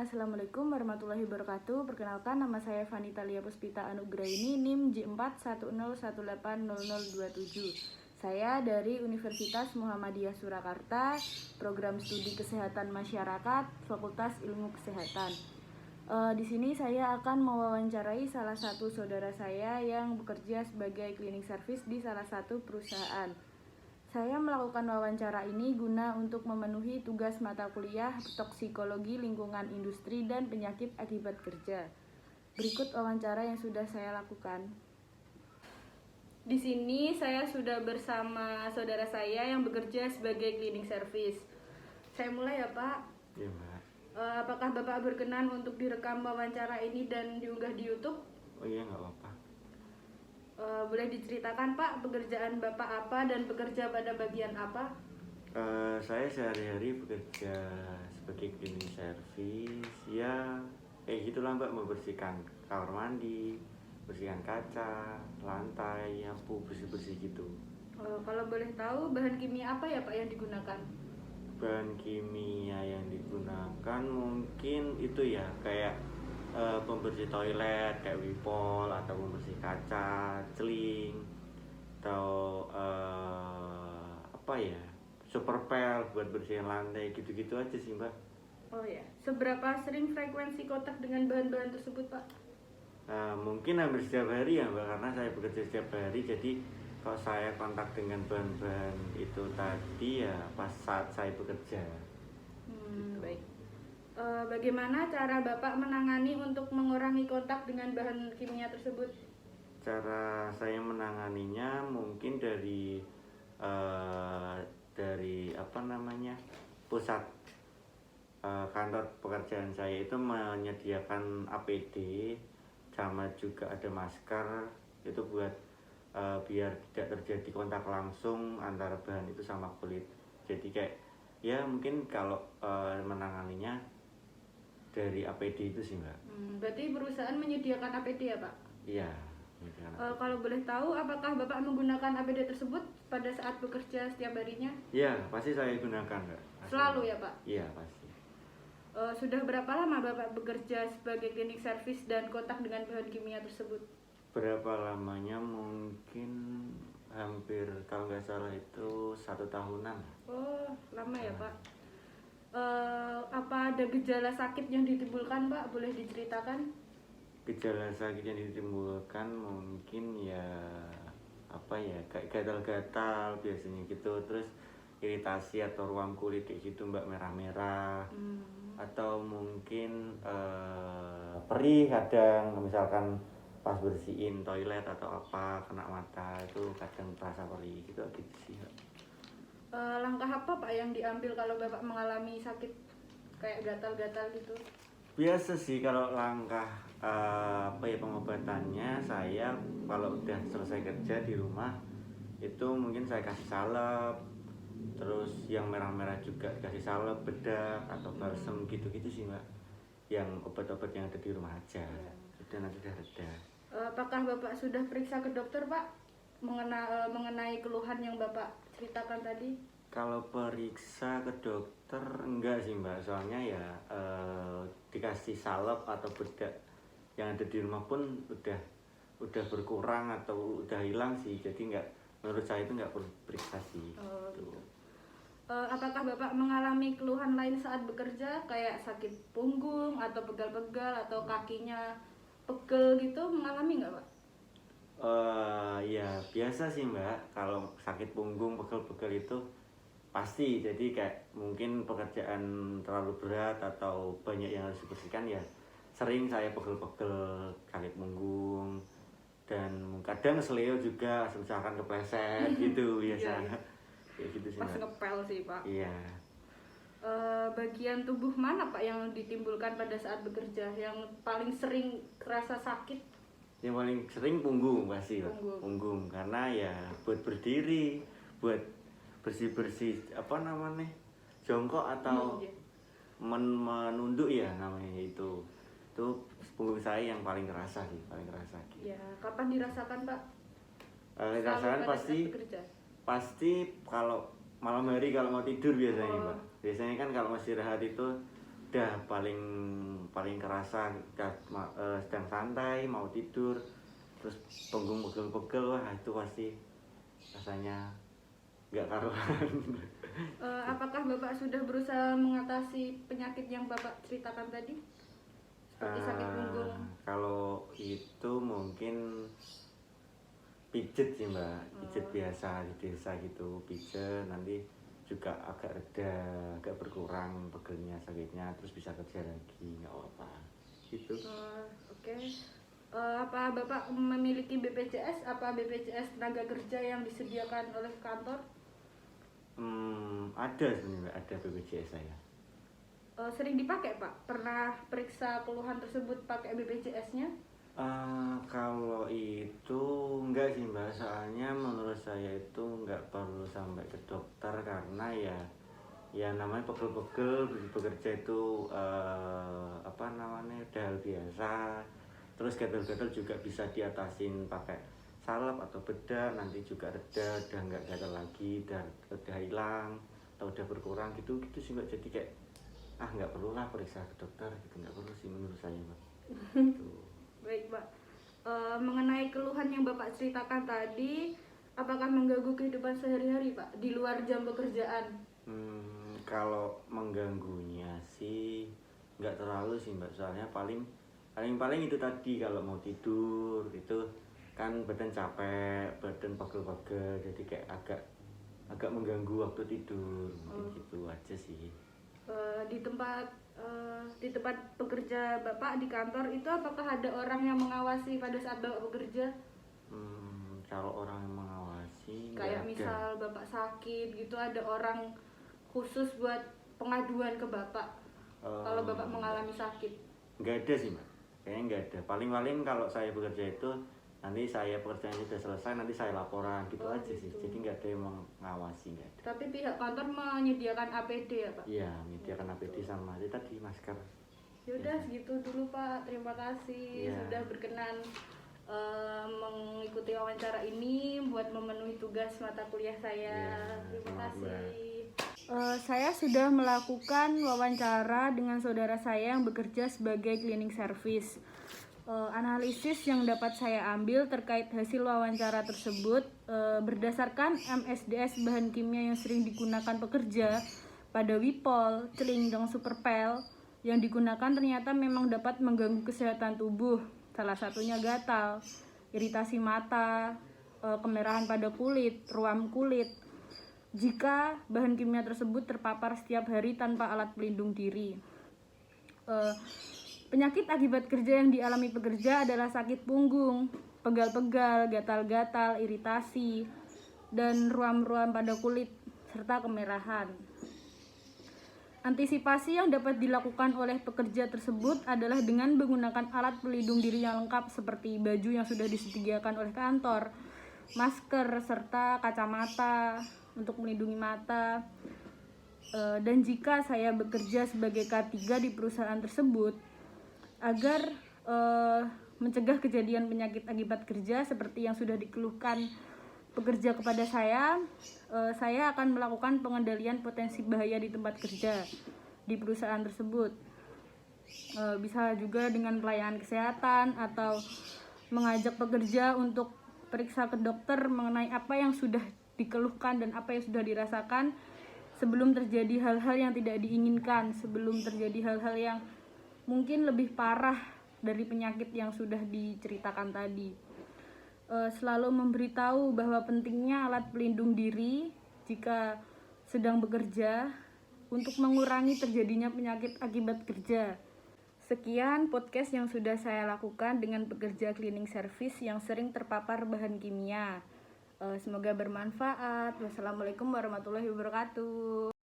Assalamualaikum warahmatullahi wabarakatuh. Perkenalkan, nama saya Vanita Lia Puspita Anugraini, NIM J410180027. Saya dari Universitas Muhammadiyah Surakarta, Program Studi Kesehatan Masyarakat, Fakultas Ilmu Kesehatan. Di sini saya akan mewawancarai salah satu saudara saya yang bekerja sebagai cleaning service di salah satu perusahaan. Saya melakukan wawancara ini guna untuk memenuhi tugas mata kuliah toksikologi lingkungan industri dan penyakit akibat kerja. Berikut wawancara yang sudah saya lakukan. Di sini saya sudah bersama saudara saya yang bekerja sebagai cleaning service. Saya mulai ya Pak. Iya Mbak. Apakah Bapak berkenan untuk direkam wawancara ini dan diunggah di YouTube? Oh iya, nggak apa-apa. Boleh diceritakan Pak, pekerjaan Bapak apa dan bekerja pada bagian apa? Saya sehari-hari bekerja sebagai cleaning service. Ya kayak gitulah Mbak, membersihkan kamar mandi, bersihkan kaca, lantai, nyapu, bersih-bersih gitu. Kalau boleh tahu bahan kimia apa ya Pak yang digunakan? Bahan kimia yang digunakan mungkin itu ya kayak pembersih toilet kayak Wipol, atau pembersih kaca, celing, atau apa ya, Superpel buat bersihin lantai, gitu-gitu aja sih Mbak. Oh ya, seberapa sering frekuensi kontak dengan bahan-bahan tersebut Pak? Mungkin hampir setiap hari ya Mbak, karena saya bekerja setiap hari. Jadi kalau saya kontak dengan bahan-bahan itu tadi ya pas saat saya bekerja. Gitu. Baik. Bagaimana cara Bapak menangani untuk mengurangi kontak dengan bahan kimia tersebut? Cara saya menanganinya mungkin dari apa namanya, pusat kantor pekerjaan saya itu menyediakan APD, sama juga ada masker itu buat biar tidak terjadi kontak langsung antara bahan itu sama kulit. Jadi kayak ya mungkin kalau menanganinya dari APD itu sih Mbak. Berarti perusahaan menyediakan APD ya Pak? Iya. Kalau boleh tahu, apakah Bapak menggunakan APD tersebut pada saat bekerja setiap harinya? Iya, pasti saya gunakan Mbak. Selalu ya Pak? Iya pasti. Sudah berapa lama Bapak bekerja sebagai cleaning service dan kontak dengan bahan kimia tersebut? Berapa lamanya mungkin hampir, kalau nggak salah itu 1 tahunan. Oh, lama ya Pak. Apa ada gejala sakit yang ditimbulkan Pak? Boleh diceritakan? Gejala sakit yang ditimbulkan mungkin ya apa ya, kayak gatal-gatal biasanya gitu, terus iritasi atau ruam kulit kayak gitu Mbak, merah-merah. Atau mungkin perih kadang, misalkan pas bersihin toilet atau apa kena mata itu kadang terasa perih gitu sih Mbak. Langkah apa Pak yang diambil kalau Bapak mengalami sakit kayak gatal-gatal gitu? Biasa sih kalau langkah apa ya, pengobatannya saya kalau udah selesai kerja di rumah itu mungkin saya kasih salep, terus yang merah-merah juga kasih salep, bedak atau balsem, gitu-gitu sih Mbak. Yang obat-obat yang ada di rumah aja, udah nanti udah reda. Apakah Bapak sudah periksa ke dokter Pak mengenai keluhan yang Bapak ceritakan tadi? Kalau periksa ke dokter enggak sih Mbak, soalnya ya dikasih salep atau bedak yang ada di rumah pun udah berkurang atau udah hilang sih, jadi enggak, menurut saya itu enggak perlu periksa sih. Gitu. Apakah Bapak mengalami keluhan lain saat bekerja kayak sakit punggung atau pegal-pegal atau kakinya pegel gitu, mengalami nggak Pak? Ya biasa sih Mbak, kalau sakit punggung, pegel-pegel itu pasti. Jadi kayak mungkin pekerjaan terlalu berat atau banyak yang harus dibersihkan ya sering saya pegel-pegel, sakit punggung, dan kadang seleo juga, misalkan kepleset gitu biasa. Kayak gitu sih Pas Mbak. ngepel sih Pak. Iya. Bagian tubuh mana Pak yang ditimbulkan pada saat bekerja yang paling sering kerasa sakit? Yang paling sering punggung pasti Pak. Punggung. Punggung karena ya buat berdiri, buat bersih-bersih apa namanya, jongkok atau menunduk ya namanya itu punggung saya yang paling kerasa sih, paling kerasa gitu. Ya, kapan dirasakan Pak? Dirasakan pasti kalau malam hari, kalau mau tidur biasanya Pak. Biasanya kan kalau masih rehat itu udah paling paling kerasa sedang santai mau tidur terus punggung pegel-pegel, wah itu pasti rasanya nggak karuan. Apakah Bapak sudah berusaha mengatasi penyakit yang Bapak ceritakan tadi? Seperti sakit punggung. Kalau itu mungkin pijet sih mbak, pijet biasa di desa gitu, pijet nanti juga agak reda, agak berkurang pegelnya, sakitnya, terus bisa kerja lagi, nggak apa-apa gitu. Oke. Apa Bapak memiliki BPJS? Apa BPJS tenaga kerja yang disediakan oleh kantor? Ada sebenarnya, ada BPJS saya. Sering dipakai Pak? Pernah periksa keluhan tersebut pakai BPJS-nya? Kalau itu enggak sih mbak, soalnya menurut saya itu enggak perlu sampai ke dokter karena ya namanya pegel-pegel bekerja itu apa namanya udah hal biasa. Terus gatal-gatal juga bisa diatasin pakai salep atau bedak, nanti juga reda, udah enggak gatal lagi, udah hilang atau udah berkurang gitu sih mbak. Jadi kayak nggak perlu lah periksa ke dokter gitu, nggak perlu sih menurut saya mbak. Gitu. Baik Pak. Mengenai keluhan yang Bapak ceritakan tadi, apakah mengganggu kehidupan sehari-hari Pak di luar jam pekerjaan? Kalau mengganggunya sih nggak terlalu sih mbak, soalnya paling itu tadi kalau mau tidur itu kan badan capek, badan pegel-pegel, jadi kayak agak mengganggu waktu tidur, mungkin gitu aja sih. Di tempat bekerja Bapak di kantor itu apakah ada orang yang mengawasi pada saat Bapak bekerja? Kalau orang yang mengawasi Kayak nggak misal ada. Bapak sakit gitu, ada orang khusus buat pengaduan ke Bapak kalau Bapak mengalami sakit? Nggak ada sih mbak, kayaknya nggak ada. Paling kalau saya bekerja itu nanti saya pekerjaannya sudah selesai, nanti saya laporan gitu aja gitu. sih. Jadi nggak ada yang mengawasi, nggak ada. Tapi pihak kantor menyediakan APD ya Pak? Iya, menyediakan APD sama itu tadi masker. Yaudah segitu dulu Pak, terima kasih sudah berkenan mengikuti wawancara ini buat memenuhi tugas mata kuliah saya. Terima kasih. Saya sudah melakukan wawancara dengan saudara saya yang bekerja sebagai cleaning service. Analisis yang dapat saya ambil terkait hasil wawancara tersebut berdasarkan MSDS bahan kimia yang sering digunakan pekerja pada Wipol, Celing, dan Superpel yang digunakan ternyata memang dapat mengganggu kesehatan tubuh. Salah satunya gatal, iritasi mata, kemerahan pada kulit, ruam kulit. Jika bahan kimia tersebut terpapar setiap hari tanpa alat pelindung diri. Penyakit akibat kerja yang dialami pekerja adalah sakit punggung, pegal-pegal, gatal-gatal, iritasi, dan ruam-ruam pada kulit, serta kemerahan. Antisipasi yang dapat dilakukan oleh pekerja tersebut adalah dengan menggunakan alat pelindung diri yang lengkap seperti baju yang sudah disediakan oleh kantor, masker, serta kacamata untuk melindungi mata. Dan jika saya bekerja sebagai K3 di perusahaan tersebut, agar mencegah kejadian penyakit akibat kerja seperti yang sudah dikeluhkan pekerja kepada saya akan melakukan pengendalian potensi bahaya di tempat kerja di perusahaan tersebut. Bisa juga dengan pelayanan kesehatan atau mengajak pekerja untuk periksa ke dokter mengenai apa yang sudah dikeluhkan dan apa yang sudah dirasakan sebelum terjadi hal-hal yang tidak diinginkan, sebelum terjadi hal-hal yang mungkin lebih parah dari penyakit yang sudah diceritakan tadi. Selalu memberitahu bahwa pentingnya alat pelindung diri jika sedang bekerja untuk mengurangi terjadinya penyakit akibat kerja. Sekian podcast yang sudah saya lakukan dengan pekerja cleaning service yang sering terpapar bahan kimia. Semoga bermanfaat. Wassalamualaikum warahmatullahi wabarakatuh.